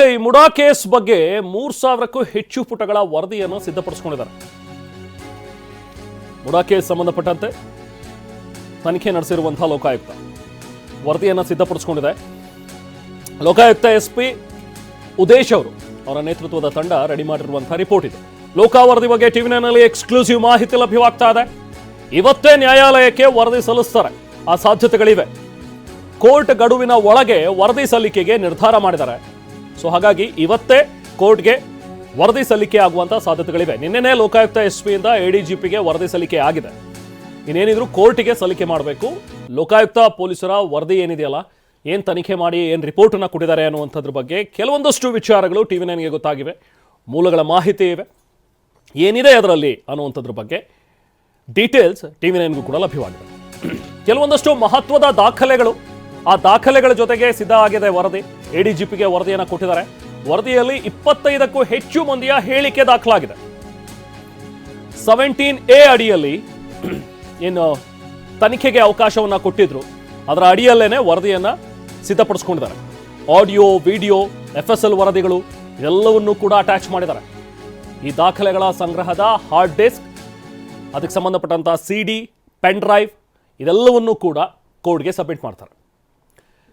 ಈ ಮುಡಾ ಕೇಸ್ ಬಗ್ಗೆ 3,000ಕ್ಕೂ ಹೆಚ್ಚು ಪುಟಗಳ ವರದಿಯನ್ನು ಸಿದ್ಧಪಡಿಸಿಕೊಂಡಿದ್ದಾರೆ. ಮುಡಾ ಕೇಸ್ ಸಂಬಂಧಪಟ್ಟಂತೆ ತನಿಖೆ ನಡೆಸಿರುವಂತಹ ಲೋಕಾಯುಕ್ತ ವರದಿಯನ್ನು ಸಿದ್ಧಪಡಿಸಿಕೊಂಡಿದೆ. ಲೋಕಾಯುಕ್ತ SP ಉದೇಶ್ ಅವರ ನೇತೃತ್ವದ ತಂಡ ರೆಡಿ ಮಾಡಿರುವಂತಹ ರಿಪೋರ್ಟ್ ಇದೆ. ಲೋಕಾ ವರದಿ ಬಗ್ಗೆ ಟಿವಿ9ನಲ್ಲಿ ಎಕ್ಸ್ಕ್ಲೂಸಿವ್ ಮಾಹಿತಿ ಲಭ್ಯವಾಗ್ತಾ ಇದೆ. ಇವತ್ತೇ ನ್ಯಾಯಾಲಯಕ್ಕೆ ವರದಿ ಸಲ್ಲಿಸ್ತಾರೆ, ಆ ಸಾಧ್ಯತೆಗಳಿವೆ. ಕೋರ್ಟ್ ಗಡುವಿನ ಒಳಗೆ ವರದಿ ಸಲ್ಲಿಕೆಗೆ ನಿರ್ಧಾರ ಮಾಡಿದ್ದಾರೆ. ಸೊ ಹಾಗಾಗಿ ಇವತ್ತೇ ಕೋರ್ಟ್ಗೆ ವರದಿ ಸಲ್ಲಿಕೆ ಆಗುವಂತಹ ಸಾಧ್ಯತೆಗಳಿವೆ. ನಿನ್ನೆನೇ ಲೋಕಾಯುಕ್ತ SP ಇಂದ ADGPಗೆ ವರದಿ ಸಲ್ಲಿಕೆ ಆಗಿದೆ. ಇನ್ನೇನಿದ್ರು ಕೋರ್ಟಿಗೆ ಸಲ್ಲಿಕೆ ಮಾಡಬೇಕು. ಲೋಕಾಯುಕ್ತ ಪೊಲೀಸರ ವರದಿ ಏನಿದೆಯಲ್ಲ, ಏನು ತನಿಖೆ ಮಾಡಿ ಏನು ರಿಪೋರ್ಟನ್ನು ಕೊಟ್ಟಿದ್ದಾರೆ ಅನ್ನುವಂಥದ್ರ ಬಗ್ಗೆ ಕೆಲವೊಂದಷ್ಟು ವಿಚಾರಗಳು ಟಿವಿ9ಗೆ ಗೊತ್ತಾಗಿವೆ. ಮೂಲಗಳ ಮಾಹಿತಿ ಇವೆ, ಏನಿದೆ ಅದರಲ್ಲಿ ಅನ್ನುವಂಥದ್ರ ಬಗ್ಗೆ ಡೀಟೇಲ್ಸ್ ಟಿವಿ9ಗೂ ಕೂಡ ಲಭ್ಯವಾಗಿದೆ. ಕೆಲವೊಂದಷ್ಟು ಮಹತ್ವದ ದಾಖಲೆಗಳು, ಆ ದಾಖಲೆಗಳ ಜೊತೆಗೆ ಸಿದ್ಧ ಆಗಿದೆ ವರದಿ. ADGPಗೆ ವರದಿಯನ್ನು ಕೊಟ್ಟಿದ್ದಾರೆ. ವರದಿಯಲ್ಲಿ 25ಕ್ಕೂ ಹೆಚ್ಚು ಮಂದಿಯ ಹೇಳಿಕೆ ದಾಖಲಾಗಿದೆ. 17A ಅಡಿಯಲ್ಲಿ ಏನು ತನಿಖೆಗೆ ಅವಕಾಶವನ್ನು ಕೊಟ್ಟಿದ್ರು, ಅದರ ಅಡಿಯಲ್ಲೇನೆ ವರದಿಯನ್ನು ಸಿದ್ಧಪಡಿಸ್ಕೊಂಡಿದ್ದಾರೆ. ಆಡಿಯೋ, ವಿಡಿಯೋ, FSL ವರದಿಗಳು ಎಲ್ಲವನ್ನೂ ಕೂಡ ಅಟ್ಯಾಚ್ ಮಾಡಿದ್ದಾರೆ. ಈ ದಾಖಲೆಗಳ ಸಂಗ್ರಹದ ಹಾರ್ಡ್ ಡಿಸ್ಕ್, ಅದಕ್ಕೆ ಸಂಬಂಧಪಟ್ಟಂಥ CD, ಪೆನ್ ಡ್ರೈವ್ ಇದೆಲ್ಲವನ್ನೂ ಕೂಡ ಕೋರ್ಟ್ಗೆ ಸಬ್ಮಿಟ್ ಮಾಡ್ತಾರೆ.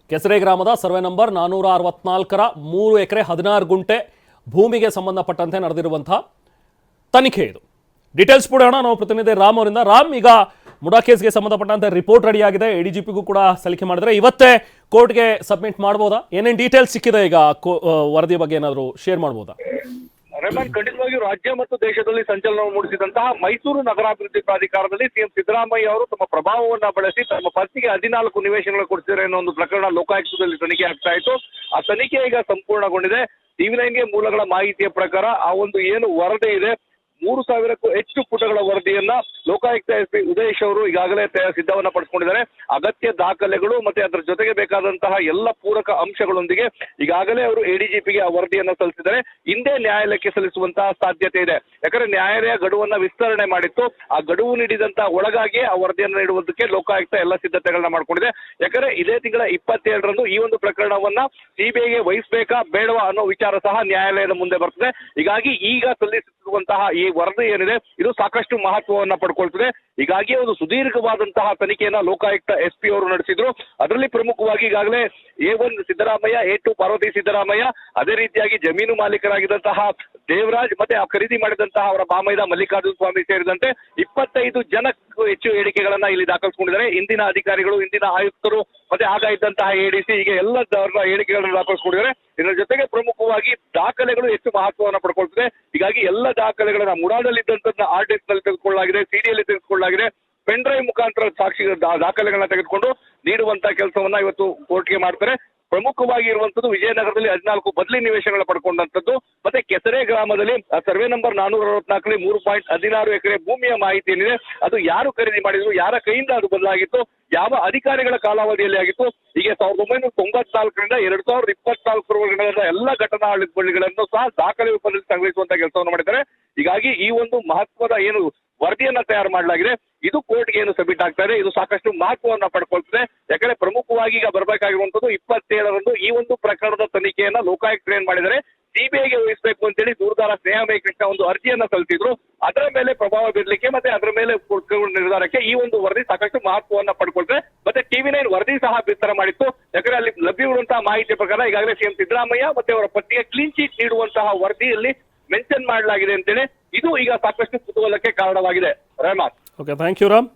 ಕೆಸರೆ ಗ್ರಾಮದ ಸರ್ವೆ ನಂಬರ್ 464ರ 3 ಎಕರೆ 16 ಗುಂಟೆ ಭೂಮಿಗೆ ಸಂಬಂಧಪಟ್ಟಂತೆ ನಡೆದಿರುವಂತಹ ತನಿಖೆ ಇದು. ಡೀಟೇಲ್ಸ್ ಪಡೆಯೋಣ ನಾವು ಪ್ರತಿನಿಧಿ ರಾಮ್ ಅವರಿಂದ. ರಾಮ್, ಈಗ ಮುಡಾ ಕೇಸ್ಗೆ ಸಂಬಂಧಪಟ್ಟಂತೆ ರಿಪೋರ್ಟ್ ರೆಡಿ ಆಗಿದೆ, ADGPಗೂ ಕೂಡ ಸಲ್ಲಿಕೆ ಮಾಡಿದ್ರೆ ಇವತ್ತೇ ಕೋರ್ಟ್ಗೆ ಸಬ್ಮಿಟ್ ಮಾಡ್ಬೋದಾ? ಏನೇನು ಡೀಟೇಲ್ಸ್ ಸಿಕ್ಕಿದೆ ಈಗ ವರದಿ ಬಗ್ಗೆ ಏನಾದರೂ ಶೇರ್ ಮಾಡ್ಬೋದಾ? ರೆಹಮಾನ್, ಖಂಡಿತವಾಗಿಯೂ ರಾಜ್ಯ ಮತ್ತು ದೇಶದಲ್ಲಿ ಸಂಚಲನ ಮೂಡಿಸಿದಂತಹ ಮೈಸೂರು ನಗರಾಭಿವೃದ್ಧಿ ಪ್ರಾಧಿಕಾರದಲ್ಲಿ ಸಿಎಂ ಸಿದ್ದರಾಮಯ್ಯ ಅವರು ತಮ್ಮ ಪ್ರಭಾವವನ್ನ ಬಳಸಿ ತಮ್ಮ ಪತ್ನಿಗೆ 14 ನಿವೇಶನಗಳು ಕೊಡಿಸಿದ್ದಾರೆ ಅನ್ನೋ ಒಂದು ಪ್ರಕರಣ ಲೋಕಾಯುಕ್ತದಲ್ಲಿ ತನಿಖೆ ಆಗ್ತಾ ಇತ್ತು. ಆ ತನಿಖೆ ಈಗ ಸಂಪೂರ್ಣಗೊಂಡಿದೆ. ಟಿವಿ9ಗೆ ಮೂಲಗಳ ಮಾಹಿತಿಯ ಪ್ರಕಾರ ಆ ಒಂದು ಏನು ವರದಿ ಇದೆ, 3,000ಕ್ಕೂ ಹೆಚ್ಚು ಪುಟಗಳ ವರದಿಯನ್ನ ಲೋಕಾಯುಕ್ತ SP ಉದೇಶ್ ಅವರು ಈಗಾಗಲೇ ಸಿದ್ಧವನ್ನ ಪಡಿಸಿಕೊಂಡಿದ್ದಾರೆ. ಅಗತ್ಯ ದಾಖಲೆಗಳು ಮತ್ತೆ ಅದರ ಜೊತೆಗೆ ಬೇಕಾದಂತಹ ಎಲ್ಲ ಪೂರಕ ಅಂಶಗಳೊಂದಿಗೆ ಈಗಾಗಲೇ ಅವರು ADGPಗೆ ಆ ವರದಿಯನ್ನ ಸಲ್ಲಿಸಿದ್ದಾರೆ. ಹಿಂದೆ ನ್ಯಾಯಾಲಯಕ್ಕೆ ಸಲ್ಲಿಸುವಂತಹ ಸಾಧ್ಯತೆ ಇದೆ. ಯಾಕಂದ್ರೆ ನ್ಯಾಯಾಲಯ ಗಡುವನ್ನ ವಿಸ್ತರಣೆ ಮಾಡಿತ್ತು. ಆ ಗಡುವು ನೀಡಿದಂತಹ ಒಳಗಾಗಿ ಆ ವರದಿಯನ್ನು ನೀಡುವುದಕ್ಕೆ ಲೋಕಾಯುಕ್ತ ಎಲ್ಲ ಸಿದ್ಧತೆಗಳನ್ನ ಮಾಡ್ಕೊಂಡಿದೆ. ಯಾಕಂದ್ರೆ ಇದೇ ತಿಂಗಳ 27ರಂದು ಈ ಒಂದು ಪ್ರಕರಣವನ್ನ CBIಗೆ ವಹಿಸಬೇಕಾ ಬೇಡವಾ ಅನ್ನೋ ವಿಚಾರ ಸಹ ನ್ಯಾಯಾಲಯದ ಮುಂದೆ ಬರ್ತದೆ. ಹೀಗಾಗಿ ಈಗ ಸಲ್ಲಿಸುತ್ತಿರುವಂತಹ ಈ ವರದಿ ಏನಿದೆ, ಇದು ಸಾಕಷ್ಟು ಮಹತ್ವವನ್ನ ಪಡ್ಕೊಳ್ತದೆ. ಹೀಗಾಗಿ ಒಂದು ಸುದೀರ್ಘವಾದಂತಹ ತನಿಖೆಯನ್ನ ಲೋಕಾಯುಕ್ತ SP ಅವರು ನಡೆಸಿದ್ರು. ಅದರಲ್ಲಿ ಪ್ರಮುಖವಾಗಿ ಈಗಾಗಲೇ A1 ಸಿದ್ದರಾಮಯ್ಯ, A2 ಪಾರ್ವತಿ ಸಿದ್ದರಾಮಯ್ಯ, ಅದೇ ರೀತಿಯಾಗಿ ಜಮೀನು ಮಾಲೀಕರಾಗಿದ್ದಂತಹ ದೇವರಾಜ್ ಮತ್ತೆ ಆ ಖರೀದಿ ಮಾಡಿದಂತಹ ಅವರ ಮಾಮೈದ ಮಲ್ಲಿಕಾರ್ಜುನ ಸ್ವಾಮಿ ಸೇರಿದಂತೆ 25 ಜನಕ್ಕೂ ಹೆಚ್ಚು ಹೇಳಿಕೆಗಳನ್ನ ಇಲ್ಲಿ ದಾಖಲಿಸಿಕೊಂಡಿದ್ದಾರೆ. ಇಂದಿನ ಅಧಿಕಾರಿಗಳು, ಇಂದಿನ ಆಯುಕ್ತರು ಮತ್ತೆ ಆಗ ಇದ್ದಂತಹ ADC ಹೀಗೆ ಎಲ್ಲ ಹೇಳಿಕೆಗಳನ್ನು ದಾಖಲಿಸಿಕೊಂಡಿದ್ದಾರೆ. ಇದರ ಜೊತೆಗೆ ಪ್ರಮುಖವಾಗಿ ದಾಖಲೆಗಳು ಹೆಚ್ಚು ಮಹತ್ವವನ್ನು ಪಡ್ಕೊಳ್ತದೆ. ಹೀಗಾಗಿ ಎಲ್ಲ ದಾಖಲೆಗಳನ್ನ ಮುಡಾದಲ್ಲಿದ್ದಂತಹ RDS ನಲ್ಲಿ ತೆಗೆದುಕೊಳ್ಳಲಾಗಿದೆ, CD-ಯಲ್ಲಿ ತೆಗೆದುಕೊಳ್ಳಲಾಗಿದೆ. ಪೆನ್ ಡ್ರೈವ್ ಮುಖಾಂತರ ಸಾಕ್ಷಿ ದಾಖಲೆಗಳನ್ನ ತೆಗೆದುಕೊಂಡು ನೀಡುವಂತಹ ಕೆಲಸವನ್ನ ಇವತ್ತು ಕೋರ್ಟ್ಗೆ ಮಾಡ್ತಾರೆ. ಪ್ರಮುಖವಾಗಿ ಇರುವಂತದ್ದು ವಿಜಯನಗರದಲ್ಲಿ 14 ಬದಲಿ ನಿವೇಶನಗಳ ಪಡ್ಕೊಂಡಂತದ್ದು, ಮತ್ತೆ ಕೆಸರೆ ಗ್ರಾಮದಲ್ಲಿ ಸರ್ವೆ ನಂಬರ್ 464ರಲ್ಲಿ 3.16 ಎಕರೆ ಭೂಮಿಯ ಮಾಹಿತಿ ಏನಿದೆ, ಅದು ಯಾರು ಖರೀದಿ ಮಾಡಿದ್ರು, ಯಾರ ಕೈಯಿಂದ ಅದು ಬದಲಾಗಿತ್ತು, ಯಾವ ಅಧಿಕಾರಿಗಳ ಕಾಲಾವಧಿಯಲ್ಲಿ ಆಗಿತ್ತು, ಹೀಗೆ 1994ರಿಂದ 2024 ಎಲ್ಲ ಘಟನಾವಳಿಗಳನ್ನು ಸಹ ದಾಖಲೆ ರೂಪದಲ್ಲಿ ಸಂಗ್ರಹಿಸುವಂತಹ ಕೆಲಸವನ್ನು ಮಾಡಿದ್ದಾರೆ. ಹೀಗಾಗಿ ಈ ಒಂದು ಮಹತ್ವದ ಏನು ವರದಿಯನ್ನ ತಯಾರು ಮಾಡಲಾಗಿದೆ, ಇದು ಕೋರ್ಟ್ಗೆ ಏನು ಸಬ್ಮಿಟ್ ಆಗ್ತಾ ಇದೆ, ಇದು ಸಾಕಷ್ಟು ಮಹತ್ವವನ್ನ ಪಡ್ಕೊಳ್ತದೆ. ಯಾಕಂದ್ರೆ ಪ್ರಮುಖವಾಗಿ ಈಗ ಬರಬೇಕಾಗಿರುವಂತದ್ದು 27ರಂದು ಈ ಒಂದು ಪ್ರಕರಣದ ತನಿಖೆಯನ್ನ ಲೋಕಾಯುಕ್ತರು ಏನ್ ಮಾಡಿದರೆ CBIಗೆ ವಹಿಸಬೇಕು ಅಂತೇಳಿ ದೂರದಾರ ಸ್ನೇಹಮಯ ಕೃಷ್ಣ ಒಂದು ಅರ್ಜಿಯನ್ನ ಸಲ್ಲಿಸಿದ್ರು. ಅದರ ಮೇಲೆ ಪ್ರಭಾವ ಬೀರಲಿಕ್ಕೆ ಮತ್ತೆ ಅದರ ಮೇಲೆ ನಿರ್ಧಾರಕ್ಕೆ ಈ ಒಂದು ವರದಿ ಸಾಕಷ್ಟು ಮಹತ್ವವನ್ನ ಪಡ್ಕೊಳ್ತದೆ. ಮತ್ತೆ ಟಿವಿ9 ವರದಿ ಸಹ ಬಿತ್ತರ ಮಾಡಿತ್ತು. ಯಾಕಂದ್ರೆ ಅಲ್ಲಿ ಲಭ್ಯವಿರುವಂತಹ ಮಾಹಿತಿಯ ಪ್ರಕಾರ ಈಗಾಗಲೇ ಸಿಎಂ ಸಿದ್ದರಾಮಯ್ಯ ಮತ್ತೆ ಅವರ ಪತ್ನಿಗೆ ಕ್ಲೀನ್ ಚೀಟ್ ನೀಡುವಂತಹ ವರದಿಯಲ್ಲಿ ಮೆನ್ಷನ್ ಮಾಡಲಾಗಿದೆ ಅಂತೇಳಿ ಇದು ಈಗ ಸಾಕಷ್ಟು ಕುತೂಹಲಕ್ಕೆ ಕಾರಣವಾಗಿದೆ. Rahman. Okay, thank you Ram.